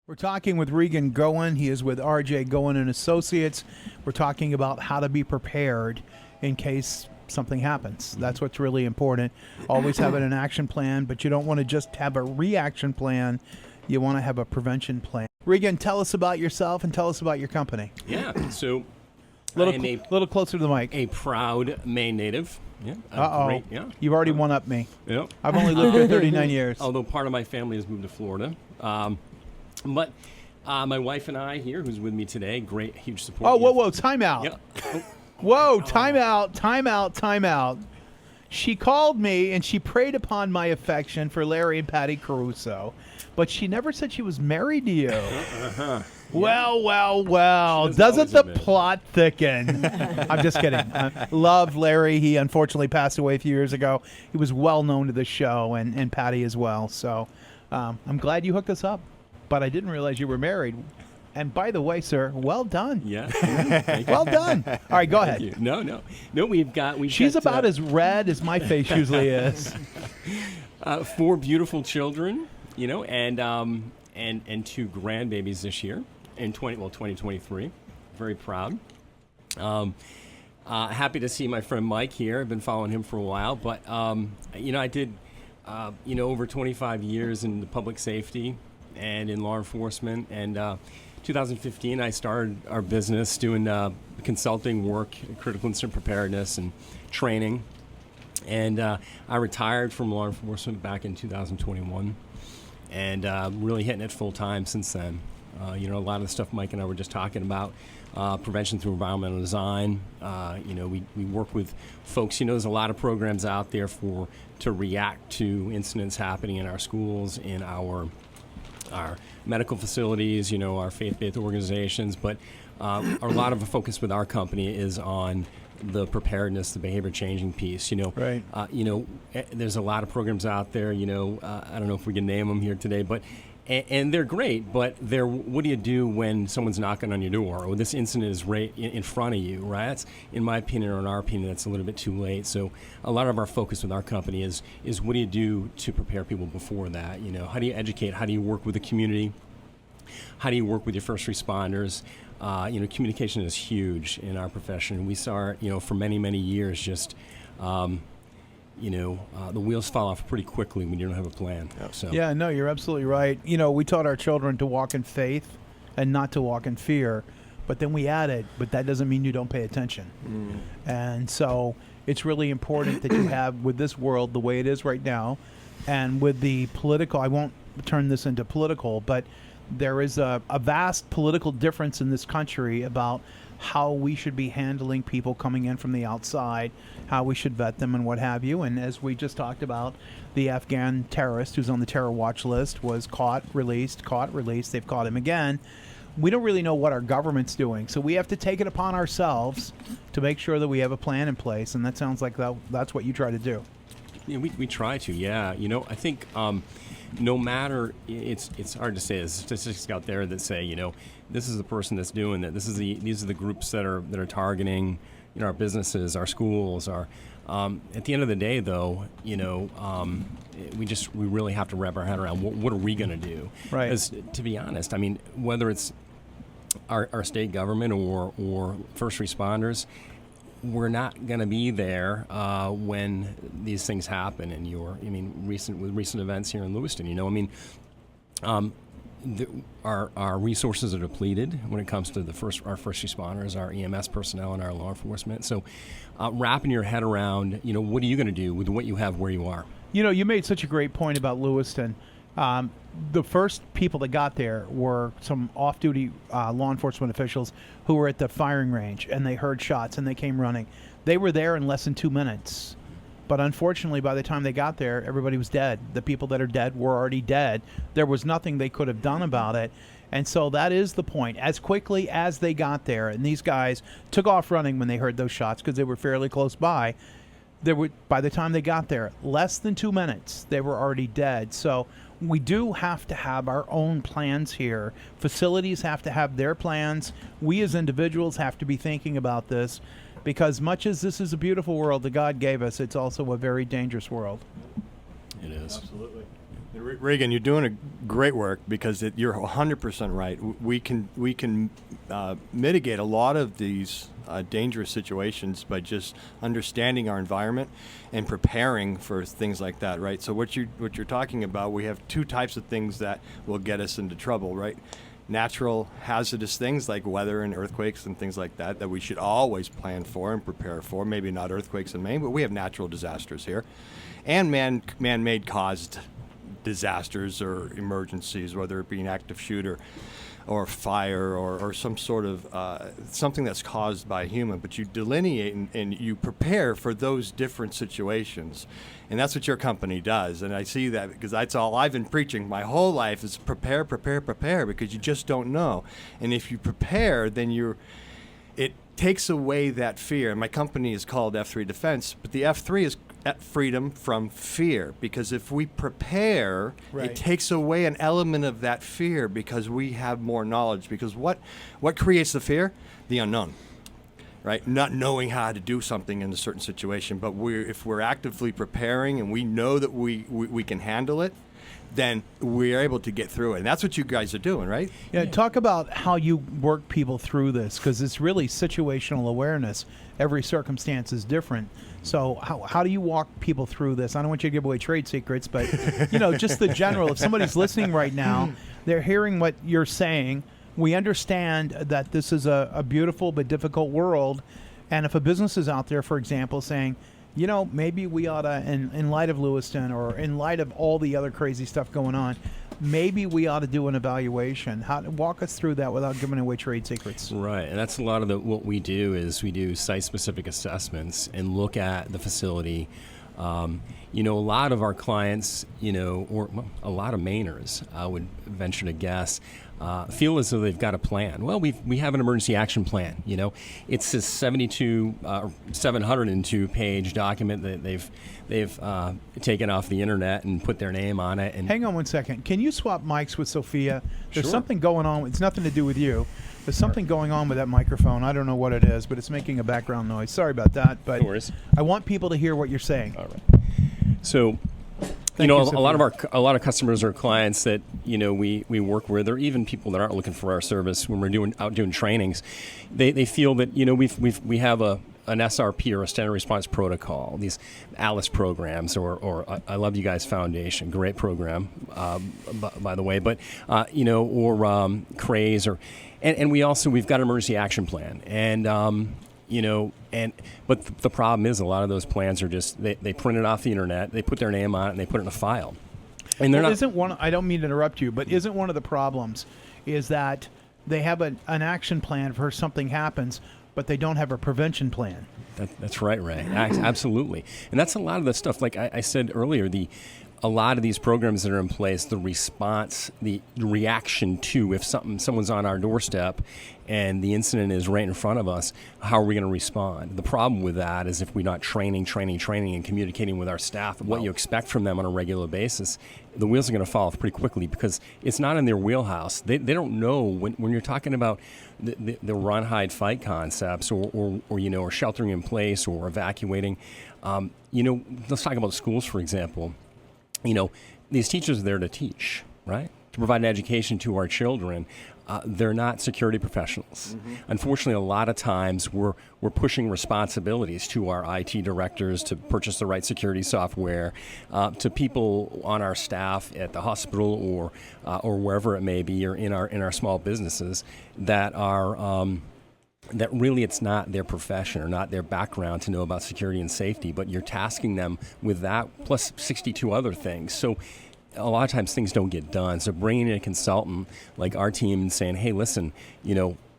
We're talking with Regan Goan. He is with RJ Goan and Associates. We're talking about how to be prepared in case something happens. That's what's really important. Always having an action plan, but you don't want to just have a reaction plan. You want to have a prevention plan. Regan, tell us about yourself and tell us about your company. Yeah, so Little closer to the mic. a proud Maine native. Yeah. Uh-oh. Yeah. You've already one up me. Yeah. I've only lived here 39 years. Although part of my family has moved to Florida. But my wife and I here, who's with me today, great, huge support. Oh, whoa, time out. Yeah. Whoa, time out. She called me and she preyed upon my affection for Larry and Patty Caruso, but she never said she was married to you. Uh-huh. Well. Doesn't the plot thicken? I'm just kidding. Love Larry. He unfortunately passed away a few years ago. He was well known to the show, and Patty as well. So I'm glad you hooked us up, but I didn't realize you were married. And by the way, sir, well done. Yeah. Well done. All right, go ahead. Thank you. No, we've She's got, about as red as my face usually is. 4 beautiful children, and 2 grandbabies this year in 2023. Very proud. Happy to see my friend Mike here. I've been following him for a while, but I did over 25 years in the public safety and in law enforcement, and 2015 I started our business doing consulting work, critical incident preparedness and training, and I retired from law enforcement back in 2021, and really hitting it full time since then. A lot of the stuff Mike and I were just talking about, prevention through environmental design. We work with folks. There's a lot of programs out there to react to incidents happening in our schools, in our medical facilities, our faith-based organizations. But a lot of the focus with our company is on the preparedness, the behavior changing piece. Right. There's a lot of programs out there. I don't know if we can name them here today, but. And they're great, but what do you do when someone's knocking on your door, or this incident is right in front of you, right? That's, in my opinion, or in our opinion, that's a little bit too late. So a lot of our focus with our company is what do you do to prepare people before that? How do you educate? How do you work with the community? How do you work with your first responders? Communication is huge in our profession. We saw it, for many, many years, just the wheels fall off pretty quickly when you don't have a plan. Yep. So. Yeah, no, you're absolutely right. We taught our children to walk in faith and not to walk in fear, but then we added, but that doesn't mean you don't pay attention. And so it's really important that you have, with this world the way it is right now, and with the political, I won't turn this into political, but there is a vast political difference in this country about how we should be handling people coming in from the outside, how we should vet them and what have you. And as we just talked about, the Afghan terrorist who's on the terror watch list was caught, released. They've caught him again. We don't really know what our government's doing, so we have to take it upon ourselves to make sure that we have a plan in place, and that sounds like that's what you try to do. Yeah, we try to, yeah. I think no matter, it's hard to say. There's statistics out there that say, this is the person that's doing that. These are the groups that are targeting, our businesses, our schools. At the end of the day, though, we really have to wrap our head around what are we going to do? Right. Because to be honest, whether it's our state government or first responders, we're not going to be there when these things happen. And recent events here in Lewiston, our resources are depleted when it comes to our first responders, our EMS personnel, and our law enforcement. So, wrapping your head around, what are you going to do with what you have where you are? You made such a great point about Lewiston. The first people that got there were some off-duty law enforcement officials who were at the firing range, and they heard shots, and they came running. They were there in less than 2 minutes. But unfortunately, by the time they got there, everybody was dead. The people that are dead were already dead. There was nothing they could have done about it. And so that is the point. As quickly as they got there, and these guys took off running when they heard those shots because they were fairly close by, by the time they got there, less than 2 minutes, they were already dead. So we do have to have our own plans here. Facilities have to have their plans. We as individuals have to be thinking about this, because much as this is a beautiful world that God gave us, it's also a very dangerous world. It is. Absolutely. Regan, you're doing a great work because you're 100% right. We can mitigate a lot of these dangerous situations by just understanding our environment and preparing for things like that, right? So what you're talking about, we have two types of things that will get us into trouble, right? Natural hazardous things like weather and earthquakes and things like that we should always plan for and prepare for. Maybe not earthquakes in Maine, but we have natural disasters here, and man-made caused disasters or emergencies, whether it be an active shooter or fire or some sort of something that's caused by a human. But you delineate and you prepare for those different situations. And that's what your company does. And I see that because that's all I've been preaching my whole life is prepare, because you just don't know. And if you prepare, then it takes away that fear. And my company is called F3 Defense, but the F3 is freedom from fear, because if we prepare, right, it takes away an element of that fear because we have more knowledge. Because what creates the fear? The unknown, right? Not knowing how to do something in a certain situation. But if we're actively preparing and we know that we can handle it, then we're able to get through it. And that's what you guys are doing, right? Yeah, talk about how you work people through this, because it's really situational awareness. Every circumstance is different. So how do you walk people through this? I don't want you to give away trade secrets, but just the general. If somebody's listening right now, they're hearing what you're saying. We understand that this is a beautiful but difficult world. And if a business is out there, for example, saying, maybe we ought to, in light of Lewiston or in light of all the other crazy stuff going on, maybe we ought to do an evaluation. Walk us through that without giving away trade secrets. Right, and that's a lot of what we do is we do site-specific assessments and look at the facility. A lot of our clients, or a lot of Mainers, I would venture to guess, feel as though they've got a plan. Well, we have an emergency action plan. It's a 702 page document that they've taken off the internet and put their name on it. And hang on one second. Can you swap mics with Sophia? There's Sure. something going on. It's nothing to do with you. There's something going on with that microphone. I don't know what it is, but it's making a background noise. Sorry about that, but No worries. I want people to hear what you're saying. All right. So, Thank you, a lot Sophia. of customers or clients that we work with, or even people that aren't looking for our service when we're out doing trainings, they feel that we have an SRP or a standard response protocol, these ALICE programs, or I Love You Guys Foundation, great program, by the way, but or CRAZE, and we've got an emergency action plan, but the problem is a lot of those plans are just they print it off the internet, they put their name on it, and they put it in a file, and they're not. I don't mean to interrupt you, but isn't one of the problems is that they have an action plan for something happens, but they don't have a prevention plan? That's right, Ray. Absolutely. And that's a lot of the stuff, like I said earlier, a lot of these programs that are in place, the response, the reaction to if someone's on our doorstep and the incident is right in front of us, how are we going to respond? The problem with that is if we're not training and communicating with our staff what you expect from them on a regular basis, the wheels are going to fall off pretty quickly because it's not in their wheelhouse. They don't know when you're talking about the run, hide, fight concepts or sheltering in place or evacuating. Let's talk about schools, for example. These teachers are there to teach, right? To provide an education to our children. They're not security professionals. Mm-hmm. Unfortunately, a lot of times we're pushing responsibilities to our IT directors to purchase the right security software, to people on our staff at the hospital or wherever it may be, or in our small businesses that are. That really it's not their profession or not their background to know about security and safety, but you're tasking them with that plus 62 other things. So a lot of times things don't get done. So bringing in a consultant like our team and saying, hey, listen,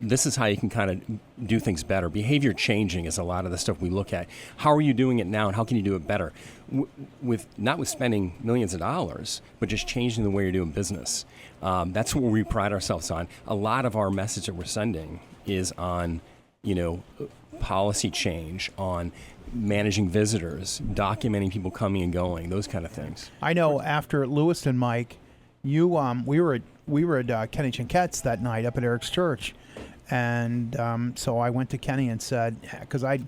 this is how you can kind of do things better. Behavior changing is a lot of the stuff we look at. How are you doing it now and how can you do it better? Not with spending millions of dollars, but just changing the way you're doing business. That's what we pride ourselves on. A lot of our message that we're sending is on, policy change, on managing visitors, documenting people coming and going, those kind of things. I know after Lewiston, Mike, we were at Kenny Chinket's that night up at Eric's church, and so I went to Kenny and said, because I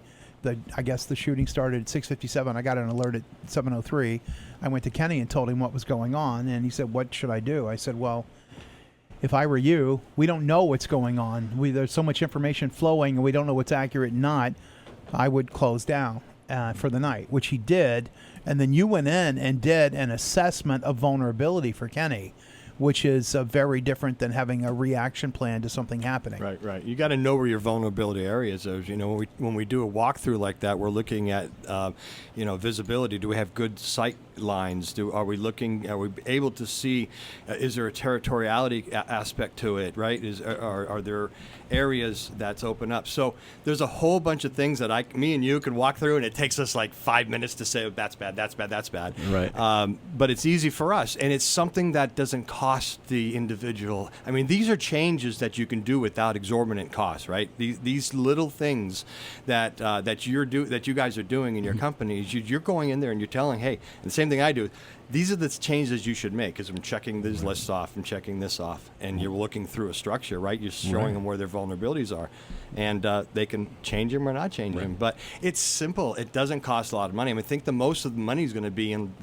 guess the shooting started at 6:57. I got an alert at 7:03. I went to Kenny and told him what was going on, and he said, "What should I do?" I said, "Well, if I were you, we don't know what's going on. There's so much information flowing, and we don't know what's accurate and not. I would close down for the night," which he did. And then you went in and did an assessment of vulnerability for Kenny, which is very different than having a reaction plan to something happening. Right. You got to know where your vulnerability areas are. You know, when we do a walkthrough like that, we're looking at, visibility. Do we have good sight lines? Are we able to see? Is there a territoriality aspect to it? Right? Are there areas that's open up? So there's a whole bunch of things that me and you can walk through, and it takes us like 5 minutes to say, oh, that's bad, that's bad, that's bad. Right. But it's easy for us, and it's something that doesn't cost the individual. I mean, these are changes that you can do without exorbitant costs, right? These little things that you guys are doing in your companies, you're going in there and you're telling, hey, and the same thing I do. These are the changes you should make, because I'm checking these lists off, I'm checking this off, and you're looking through a structure, right? You're showing them where their vulnerabilities are, and they can change them or not change them. But it's simple. It doesn't cost a lot of money. I mean, I think the most of the money is going to be in,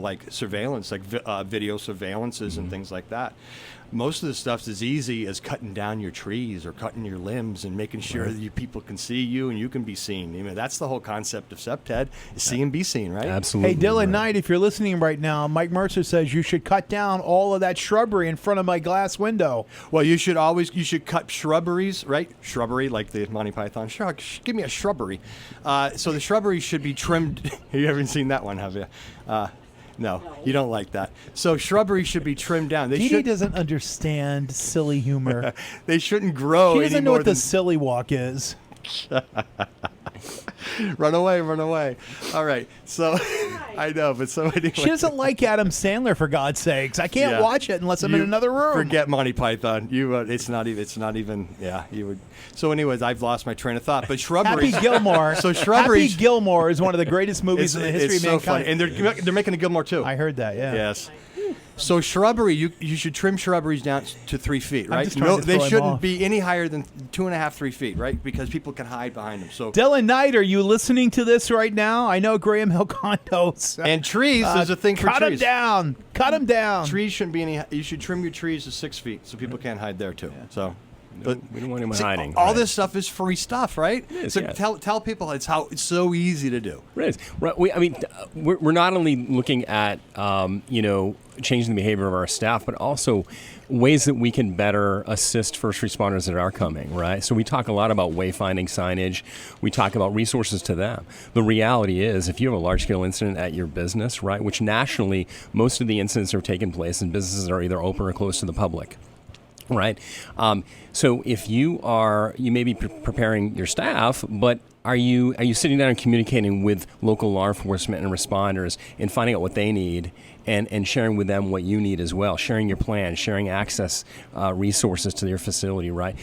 like surveillance, like video surveillances and things like that. Most of the stuff is as easy as cutting down your trees or cutting your limbs and making sure that people can see you and you can be seen. I mean, that's the whole concept of SEPTED, is see and be seen, right? Absolutely. Hey, Dylan Knight, if you're listening right now, Mike Mercer says you should cut down all of that shrubbery in front of my glass window. Well, you should cut shrubberies, right? Shrubbery, like the Monty Python. Give me a shrubbery. So the shrubbery should be trimmed. You haven't seen that one, have you? No, you don't like that. So shrubbery should be trimmed down. Dee doesn't understand silly humor. They shouldn't grow. She doesn't know what the silly walk is. Run away. All right. So I know, but so anyway. She doesn't like Adam Sandler, for God's sakes. I can't watch it unless I'm in another room. Forget Monty Python. It's not even. Yeah, you would. So, anyways, I've lost my train of thought. But shrubbery. Happy Gilmore. So shrubbery. Happy Gilmore is one of the greatest movies in the history of mankind. So funny. And they're making a Gilmore too. I heard that. Yeah. Yes. So shrubbery, you should trim shrubberies down to 3 feet, right? They shouldn't be any higher than 2.5, 3 feet, right? Because people can hide behind them. So Dylan Knight, are you listening to this right now? I know Graham Hill condos. And trees, there's a thing for trees. Cut them down. Cut them down. Trees shouldn't be any. You should trim your trees to 6 feet so people can't hide there too. Yeah. So. But we don't want anyone hiding. All this stuff is free stuff, right? It is, so yeah. tell people it's so easy to do. It is. Right. We're not only looking at changing the behavior of our staff, but also ways that we can better assist first responders that are coming, right? So we talk a lot about wayfinding signage. We talk about resources to them. The reality is, if you have a large-scale incident at your business, right, which nationally most of the incidents are taking place in businesses that are either open or close to the public. Right. So if you may be preparing your staff, but are you sitting down and communicating with local law enforcement and responders and finding out what they need and sharing with them what you need as well, sharing your plan, sharing access resources to your facility, right?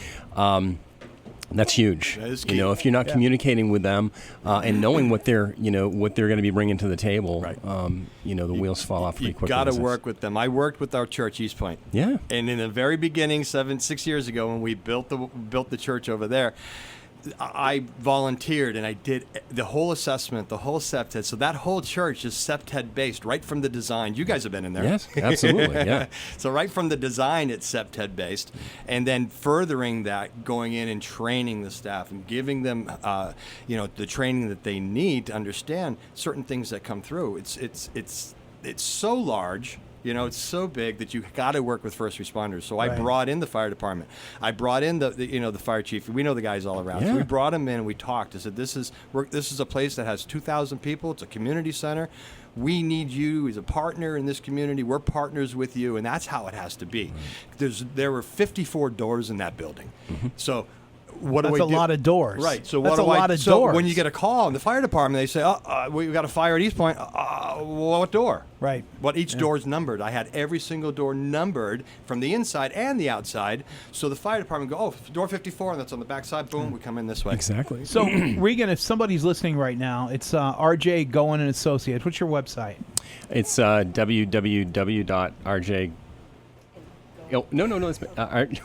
That's huge. That is key. If you're not communicating with them and knowing what they're going to be bringing to the table, right. The wheels fall off pretty quickly. You got to work with them. I worked with our church, East Point. Yeah. And in the very beginning, 6 years ago, when we built the church over there, I volunteered and I did the whole assessment, the whole SEPTED. So that whole church is SEPTED based right from the design. You guys have been in there. Yes, absolutely. Yeah. So right from the design, it's SEPTED based, and then furthering that, going in and training the staff and giving them, the training that they need to understand certain things that come through. It's so large. It's so big that you got to work with first responders. So I brought in the fire department. I brought in the fire chief. We know the guys all around. Yeah. So we brought them in and we talked. I said, this is a place that has 2,000 people. It's a community center. We need you as a partner in this community. We're partners with you, and that's how it has to be. There were 54 doors in that building. Mm-hmm. So that's a lot of doors. Right. So that's a lot of doors. When you get a call in the fire department, they say, we've got a fire at East Point. What door? Right. What each door is numbered. I had every single door numbered from the inside and the outside. So the fire department go, door 54, and that's on the back side. Boom, we come in this way. Exactly. So, Regan, if somebody's listening right now, it's RJ Goan and Associates. What's your website? It's www.rj. Oh, no.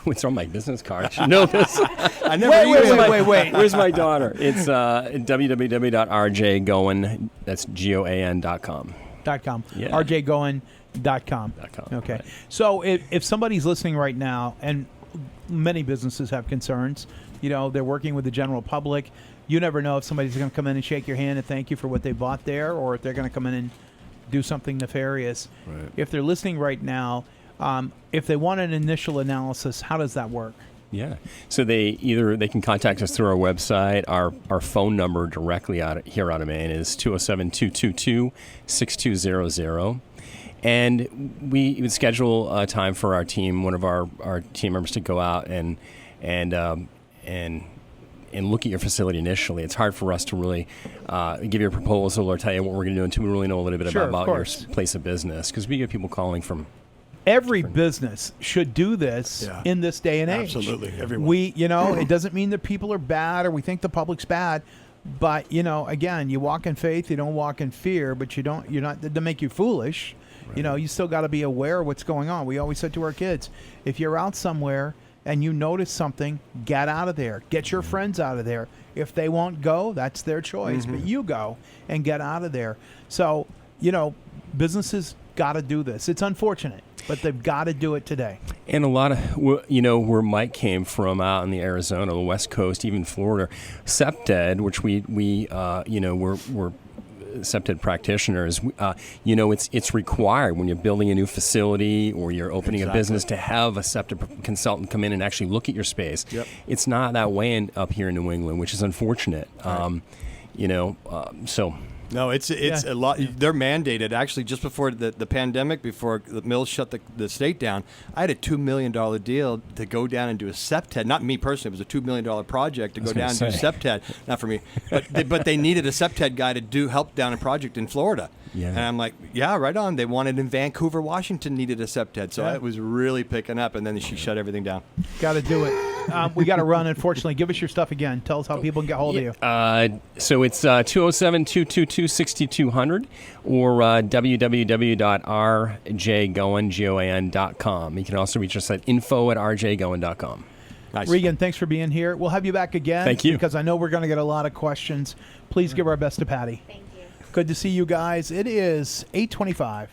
It's on my business card. I should know this. I never wait. Where's my daughter? It's www.rjgoan, that's GOAN.com. .com. Yeah. rjgoan.com. Okay. Right. So if somebody's listening right now, and many businesses have concerns, they're working with the general public. You never know if somebody's going to come in and shake your hand and thank you for what they bought there, or if they're going to come in and do something nefarious. Right. If they're listening right now, if they want an initial analysis, how does that work? Yeah. So they can contact us through our website. Our phone number directly here out of Maine is 207-222-6200. And we would schedule a time for our team, one of our team members, to go out and look at your facility initially. It's hard for us to really give you a proposal or tell you what we're going to do until we really know a little bit Sure, about of your course. place of business, because we get people calling from. Every business should do this Yeah. in this day and age. Absolutely, everyone. It doesn't mean that people are bad or we think the public's bad, but again, you walk in faith, you don't walk in fear, but you're not to make you foolish. Right. You still got to be aware of what's going on. We always said to our kids, if you're out somewhere and you notice something, get out of there. Get your friends out of there. If they won't go, that's their choice, but you go and get out of there. So, businesses got to do this. It's unfortunate, but they've got to do it today. And a lot of, where Mike came from out in the Arizona, the West Coast, even Florida, SEPTED, which we're SEPTED practitioners, it's required when you're building a new facility or you're opening a business to have a SEPTED consultant come in and actually look at your space. Yep. It's not that way up here in New England, which is unfortunate. Right. So. No, it's a lot. They're mandated. Actually, just before the pandemic, before the mills shut the state down, I had a $2 million deal to go down and do a SEPTED. Not me personally. It was a $2 million project to go down and do SEPTED. Not for me. But they needed a SEPTED guy to help down a project in Florida. Yeah. And I'm like, yeah, right on. They wanted in Vancouver, Washington, needed a SEPTED. So it was really picking up, and then she shut everything down. Got to do it. We got to run, unfortunately. Give us your stuff again. Tell us how people can get hold of you. So it's 207-222-6200 or www.rjgoan.com. You can also reach us at info@rjgoan.com. Nice. Regan, thanks for being here. We'll have you back again. Thank you. Because I know we're going to get a lot of questions. Please give our best to Patty. Thank you. Good to see you guys. It is 8:25.